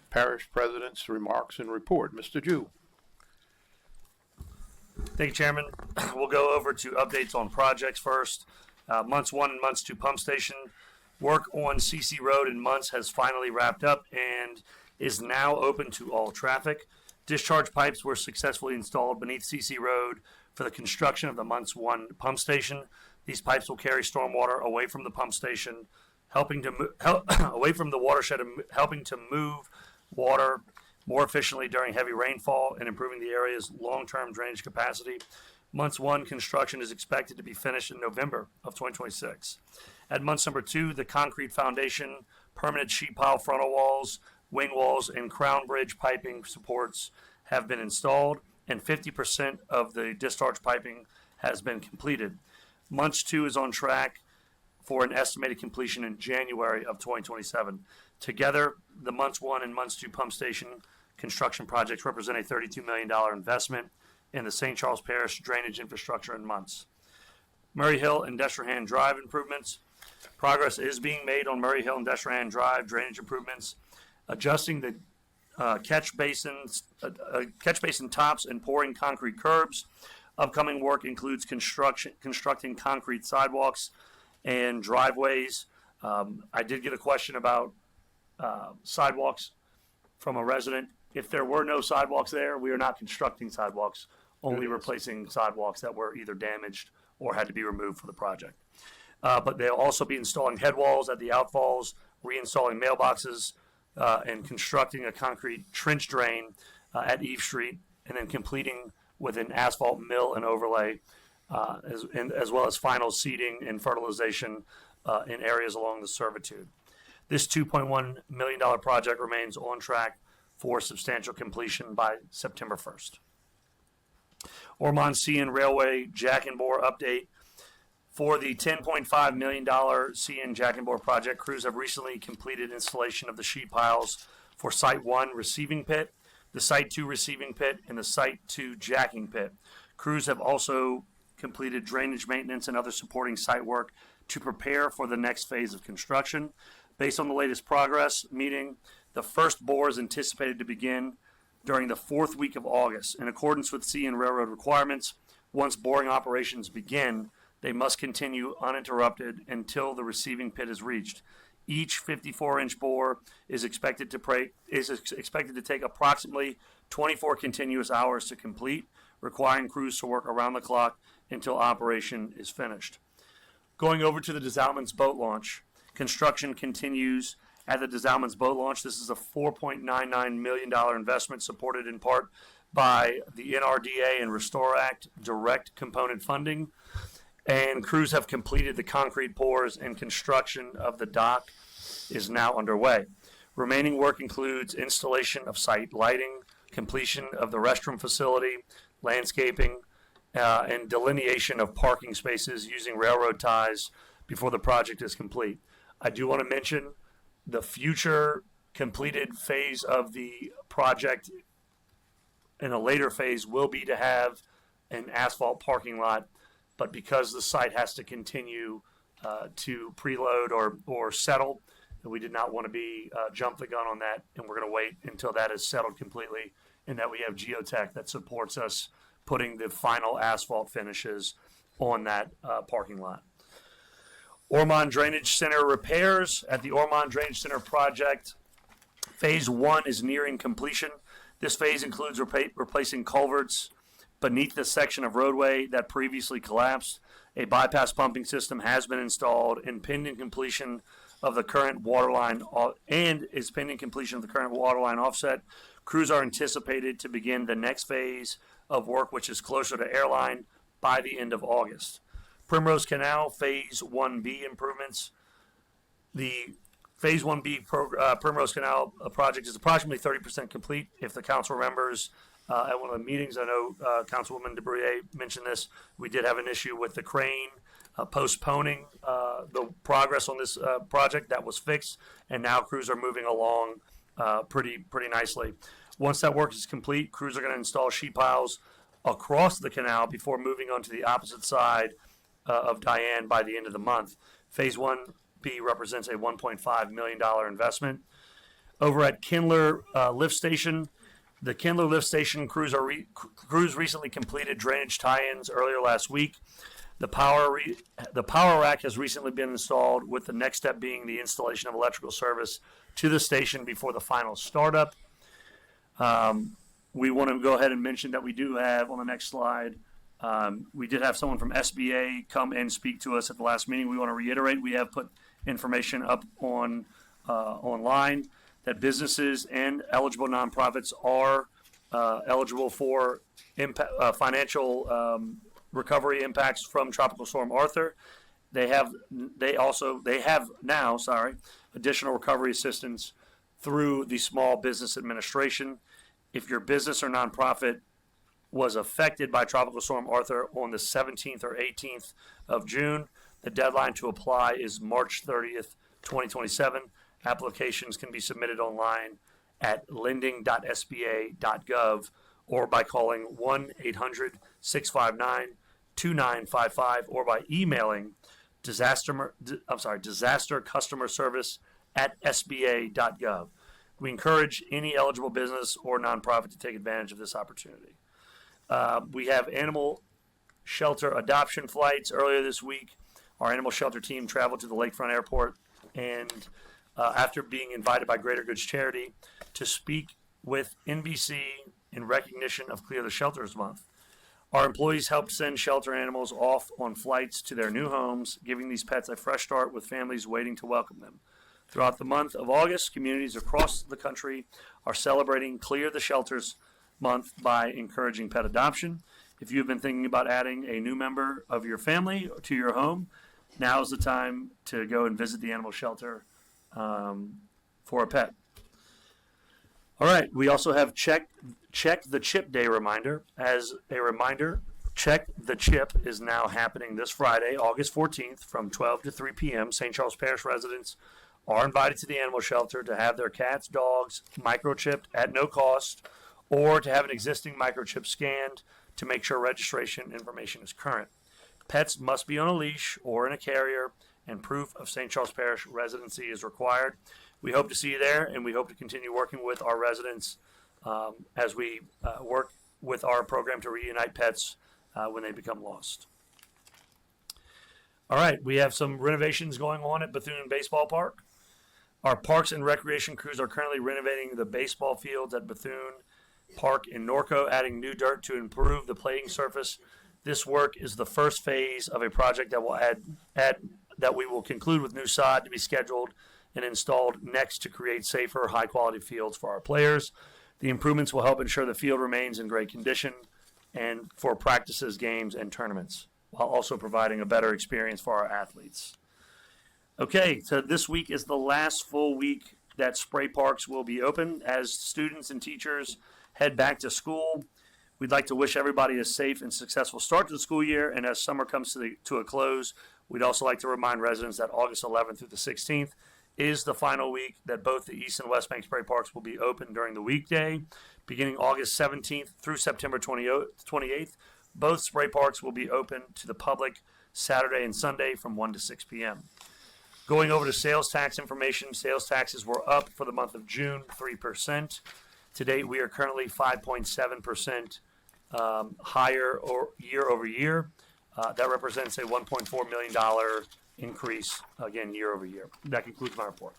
Parish President's remarks and report. Mr. Jewell. Thank you, Chairman. We'll go over to updates on projects first. Montz 1 and Montz 2 pump station work on CC Road in Montz has finally wrapped up and is now open to all traffic. Discharge pipes were successfully installed beneath CC Road for the construction of the Montz 1 pump station. These pipes will carry stormwater away from the pump station, helping to away from the watershed and helping to move water more efficiently during heavy rainfall and improving the area's long-term drainage capacity. Montz 1 construction is expected to be finished in November of 2026. At Montz number 2, the concrete foundation, permanent sheet pile frontal walls, wing walls, and crown bridge piping supports have been installed, and 50% of the discharge piping has been completed. Montz 2 is on track for an estimated completion in January of 2027. Together, the Montz 1 and Montz 2 pump station construction projects represent a $32 million investment in the St. Charles Parish drainage infrastructure in Montz. Murray Hill and Destrehan Drive improvements. Progress is being made on Murray Hill and Destrehan Drive drainage improvements, adjusting the catch basin tops and pouring concrete curbs. Upcoming work includes constructing concrete sidewalks and driveways. I did get a question about sidewalks from a resident. If there were no sidewalks there, we are not constructing sidewalks, only replacing sidewalks that were either damaged or had to be removed for the project. But they'll also be installing head walls at the outfalls, reinstalling mailboxes, and constructing a concrete trench drain at Eve Street, and then completing with an asphalt mill and overlay, as well as final seeding and fertilization in areas along the servitude. This $2.1 million project remains on track for substantial completion by September 1st. Ormond CN Railway Jack and Bore update. For the $10.5 million CN Jack and Bore project, crews have recently completed installation of the sheet piles for Site 1 receiving pit, the Site 2 receiving pit, and the Site 2 jacking pit. Crews have also completed drainage maintenance and other supporting site work to prepare for the next phase of construction. Based on the latest progress meeting, the first bore is anticipated to begin during the 4th week of August. In accordance with CN Railroad requirements, once boring operations begin, they must continue uninterrupted until the receiving pit is reached. Each 54-inch bore is expected to take approximately 24 continuous hours to complete, requiring crews to work around the clock until operation is finished. Going over to the Desalmans boat launch, construction continues at the Desalmans boat launch. This is a $4.99 million investment supported in part by the NRDA and Restore Act direct component funding. And crews have completed the concrete pours and construction of the dock is now underway. Remaining work includes installation of site lighting, completion of the restroom facility, landscaping, and delineation of parking spaces using railroad ties before the project is complete. I do want to mention the future completed phase of the project in a later phase will be to have an asphalt parking lot, but because the site has to continue to preload or settle, we did not want to be jump the gun on that, and we're going to wait until that is settled completely and that we have geotech that supports us putting the final asphalt finishes on that parking lot. Ormond Drainage Center repairs. At the Ormond Drainage Center project, Phase 1 is nearing completion. This phase includes replacing culverts beneath the section of roadway that previously collapsed. A bypass pumping system has been installed and pending completion of the current water line offset. Crews are anticipated to begin the next phase of work, which is closer to airline, by the end of August. Primrose Canal Phase 1B improvements. The Phase 1B Primrose Canal project is approximately 30% complete. If the council remembers at one of the meetings, I know Councilwoman DeBruyer mentioned this, we did have an issue with the crane postponing the progress on this project. That was fixed, and now crews are moving along pretty nicely. Once that work is complete, crews are going to install sheet piles across the canal before moving on to the opposite side of Diane by the end of the month. Phase 1B represents a $1.5 million investment. Over at Kinler Lift Station, the Kinler Lift Station crews recently completed drainage tie-ins earlier last week. The power rack has recently been installed, with the next step being the installation of electrical service to the station before the final startup. We want to go ahead and mention that we do have, on the next slide, we did have someone from SBA come and speak to us at the last meeting. We want to reiterate, we have put information up on online that businesses and eligible nonprofits are eligible for financial recovery impacts from Tropical Storm Arthur. They have now additional recovery assistance through the Small Business Administration. If your business or nonprofit was affected by Tropical Storm Arthur on the 17th or 18th of June, the deadline to apply is March 30th, 2027. Applications can be submitted online at lending.sba.gov or by calling 1-800-659-2955 or by emailing disaster customer service at sba.gov. We encourage any eligible business or nonprofit to take advantage of this opportunity. We have animal shelter adoption flights. Earlier this week, our animal shelter team traveled to the Lakefront Airport, and after being invited by Greater Goods Charity to speak with NBC in recognition of Clear the Shelters Month. Our employees helped send shelter animals off on flights to their new homes, giving these pets a fresh start with families waiting to welcome them. Throughout the month of August, communities across the country are celebrating Clear the Shelters Month by encouraging pet adoption. If you've been thinking about adding a new member of your family to your home, now is the time to go and visit the animal shelter for a pet. All right, we also have Check the Chip Day reminder. As a reminder, Check the Chip is now happening this Friday, August 14th from 12 to 3 p.m. St. Charles Parish residents are invited to the animal shelter to have their cats, dogs microchipped at no cost, or to have an existing microchip scanned to make sure registration information is current. Pets must be on a leash or in a carrier, and proof of St. Charles Parish residency is required. We hope to see you there, and we hope to continue working with our residents as we work with our program to reunite pets when they become lost. All right, we have some renovations going on at Bethune Baseball Park. Our Parks and Recreation crews are currently renovating the baseball fields at Bethune Park in Norco, adding new dirt to improve the playing surface. This work is the first phase of a project that will that we will conclude with new sod to be scheduled and installed next to create safer, high-quality fields for our players. The improvements will help ensure the field remains in great condition and for practices, games, and tournaments, while also providing a better experience for our athletes. Okay, so this week is the last full week that spray parks will be open as students and teachers head back to school. We'd like to wish everybody a safe and successful start to the school year, and as summer comes to a close, we'd also like to remind residents that August 11th through the 16th is the final week that both the East and West Bank spray parks will be open during the weekday. Beginning August 17th through September 28th, both spray parks will be open to the public Saturday and Sunday from 1 to 6 p.m. Going over to sales tax information, sales taxes were up for the month of June, 3%. To date, we are currently 5.7% higher or year over year. That represents a $1.4 million increase, again, year over year. That concludes my report.